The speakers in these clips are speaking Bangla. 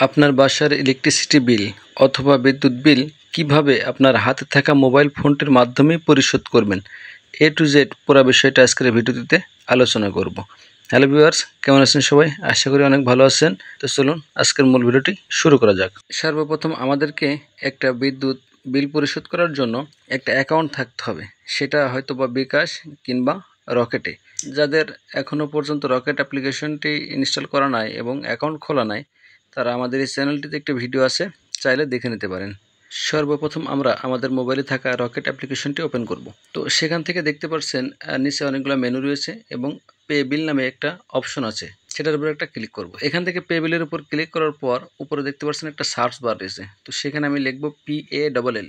আপনার বাসার ইলেকট্রিসিটি বিল অথবা বিদ্যুৎ বিল কিভাবে আপনার হাতে থাকা মোবাইল ফোনটির মাধ্যমে পরিশোধ করবেন, এ টু জেড পুরো বিষয়টা আজকের ভিডিওটিতে আলোচনা করব। হ্যালো ভিউয়ার্স, কেমন আছেন সবাই? আশা করি অনেক ভালো আছেন। তো চলুন আজকের মূল ভিডিওটি শুরু করা যাক। সর্বপ্রথম আমাদেরকে একটা বিদ্যুৎ বিল পরিশোধ করার জন্য একটা অ্যাকাউন্ট থাকতে হবে। সেটা হয়তো বা বিকাশ কিংবা রকেটে। যাদের এখনও পর্যন্ত রকেট অ্যাপ্লিকেশনটি ইনস্টল করা নাই এবং অ্যাকাউন্ট খোলা নাই, তারা আমাদের এই চ্যানেলটিতে একটা ভিডিও আছে, চাইলে দেখে নিতে পারেন। সর্বপ্রথম আমরা আমাদের মোবাইলে থাকা রকেট অ্যাপ্লিকেশনটি ওপেন করব। তো সেখান থেকে দেখতে পাচ্ছেন নিচে অনেকগুলো মেনু রয়েছে এবং পে বিল নামে একটা অপশন আছে, সেটার উপর একটা ক্লিক করব। এখান থেকে পে বিলের উপর ক্লিক করার পর উপরে দেখতে পাচ্ছেন একটা সার্চ বার রয়েছে। তো সেখানে আমি লিখব PALL,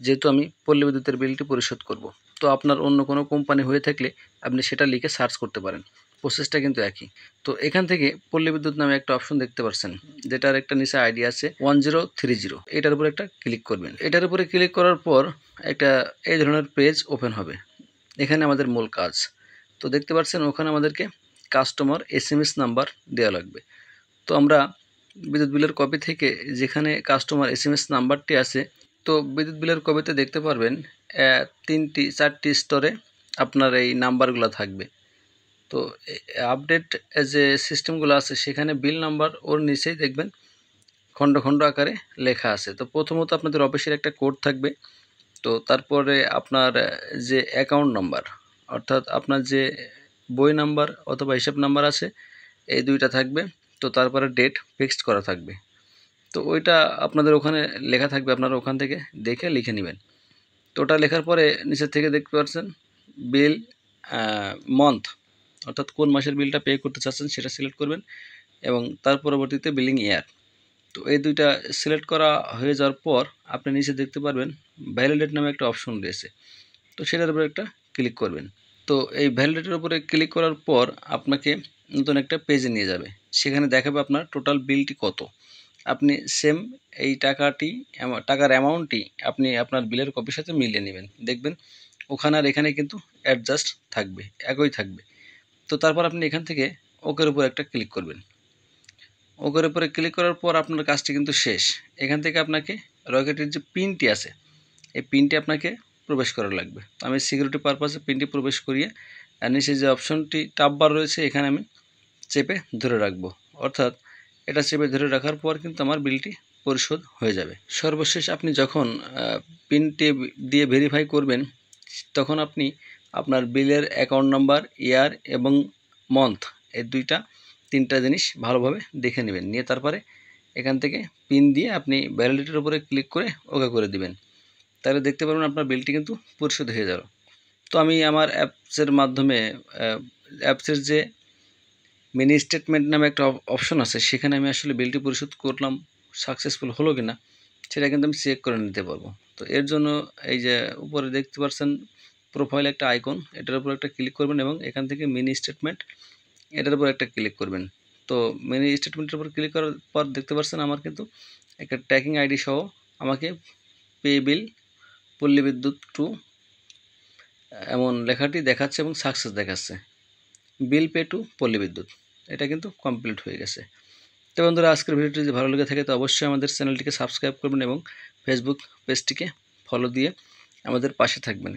যেহেতু আমি পল্লী বিদ্যুতের বিলটি পরিশোধ করব। তো আপনার অন্য কোনো কোম্পানি হয়ে থাকলে আপনি সেটা লিখে সার্চ করতে পারেন, প্রসেসটা কিন্তু একই। তো এখান থেকে পল্লী বিদ্যুৎ নামে একটা অপশন দেখতে পাচ্ছেন, যেটার একটা নিচে আইডি আছে 1030, এটার উপরে একটা ক্লিক করবেন। এটার উপরে ক্লিক করার পর একটা এই ধরনের পেজ ওপেন হবে। এখানে আমাদের মূল কাজ, তো দেখতে পাচ্ছেন ওখানে আমাদেরকে কাস্টমার SMS নাম্বার দেওয়া লাগবে। তো আমরা বিদ্যুৎ বিলের কপি থেকে যেখানে কাস্টমার SMS নাম্বারটি আছে, তো বিদ্যুৎ বিলের কপিতে দেখতে পারবেন 3-4টি স্তরে আপনার এই নাম্বারগুলো থাকবে। তো আপডেট যে সিস্টেমগুলো আছে সেখানে বিল নাম্বার ওর নিচেই দেখবেন খণ্ড খণ্ড আকারে লেখা আছে। তো প্রথমত আপনাদের অফিসের একটা কোড থাকবে। তো তারপরে আপনার যে অ্যাকাউন্ট নাম্বার, অর্থাৎ আপনার যে বই নাম্বার অথবা হিসাব নাম্বার আছে, এই দুইটা থাকবে। তো তারপরে ডেট ফিক্সড করা থাকবে। তো ওইটা আপনাদের ওখানে লেখা থাকবে, আপনারা ওখান থেকে দেখে লিখে নেবেন। তো ওটা লেখার পরে নিচের থেকে দেখতে পাচ্ছেন বিল মান্থ, অর্থাৎ কোন মাসের বিলটা পে করতে চাচ্ছেন সেটা সিলেক্ট করবেন এবং তার পরবর্তীতে বিলিং ইয়ার। তো এই দুইটা সিলেক্ট করা হয়ে যাওয়ার পর আপনি নিচে দেখতে পারবেন ভ্যালিডেট নামে একটা অপশন রয়েছে। তো সেটার উপরে একটা ক্লিক করবেন। তো এই ভ্যালিডেটের উপরে ক্লিক করার পর আপনাকে নতুন একটা পেজে নিয়ে যাবে। সেখানে দেখাবে আপনার টোটাল বিলটি কত। আপনি সেম এই টাকার অ্যামাউন্টটি আপনি আপনার বিলের কপির সাথে মিলিয়ে নেবেন। দেখবেন ওখানে আর এখানে কিন্তু অ্যাডজাস্ট থাকবে, একই থাকবে। তো তারপর আপনি এখান থেকে ওকের উপর একটা ক্লিক করবেন। ওকের উপরে ক্লিক করার পর আপনার কাজটি কিন্তু শেষ। এখান থেকে আপনাকে রকেটের যে পিনটি আছে, এই পিনটি আপনাকে প্রবেশ করা লাগবে। তো আমি সিকিউরিটি পারপাসে পিনটি প্রবেশ করিয়ে আর নিচে যে অপশনটি টাব বার রয়েছে এখানে আমি চেপে ধরে রাখবো। অর্থাৎ এটা চেপে ধরে রাখার পর কিন্তু আমার বিলটি পরিশোধ হয়ে যাবে। সর্বশেষ আপনি যখন পিনটি দিয়ে ভেরিফাই করবেন, তখন আপনি আপনার বিলের অ্যাকাউন্ট নাম্বার, ইয়ার এবং মান্থ, এই তিনটা জিনিস ভালোভাবে দেখে নেবেন। নিয়ে তারপরে এখান থেকে পিন দিয়ে আপনি ভ্যালিডিটির উপরে ক্লিক করে ওকে করে দিবেন। তাহলে দেখতে পারবেন আপনার বিলটি কিন্তু পরিশোধ হয়ে যাবে। তো আমি আমার অ্যাপসের মাধ্যমে অ্যাপসের যে মিনি স্টেটমেন্ট নামে একটা অপশন আছে, সেখানে আমি আসলে বিলটি পরিশোধ করলাম, সাকসেসফুল হলো কিনা সেটা কিন্তু আমি চেক করে নিতে পারবো। তো এর জন্য এই যে উপরে দেখতে পাচ্ছেন প্রোফাইল একটা আইকন, এটার উপর একটা ক্লিক করবেন এবং এখান থেকে মিনি স্টেটমেন্ট, এটার উপর একটা ক্লিক করবেন। তো মিনি স্টেটমেন্টের উপর ক্লিক করার পর দেখতে পাচ্ছেন আমার কিন্তু একটা ট্র্যাকিং আইডি সহ আমাকে পে বিল পল্লী বিদ্যুৎ টু এমন লেখাটি দেখাচ্ছে এবং সাকসেস দেখাচ্ছে, বিল পে টু পল্লী বিদ্যুৎ, এটা কিন্তু কমপ্লিট হয়ে গেছে। তো বন্ধুরা, আজকের ভিডিওটি যদি ভালো লেগে থাকে তো অবশ্যই আমাদের চ্যানেলটিকে সাবস্ক্রাইব করবেন এবং ফেসবুক পেজটিকে ফলো দিয়ে আমাদের পাশে থাকবেন।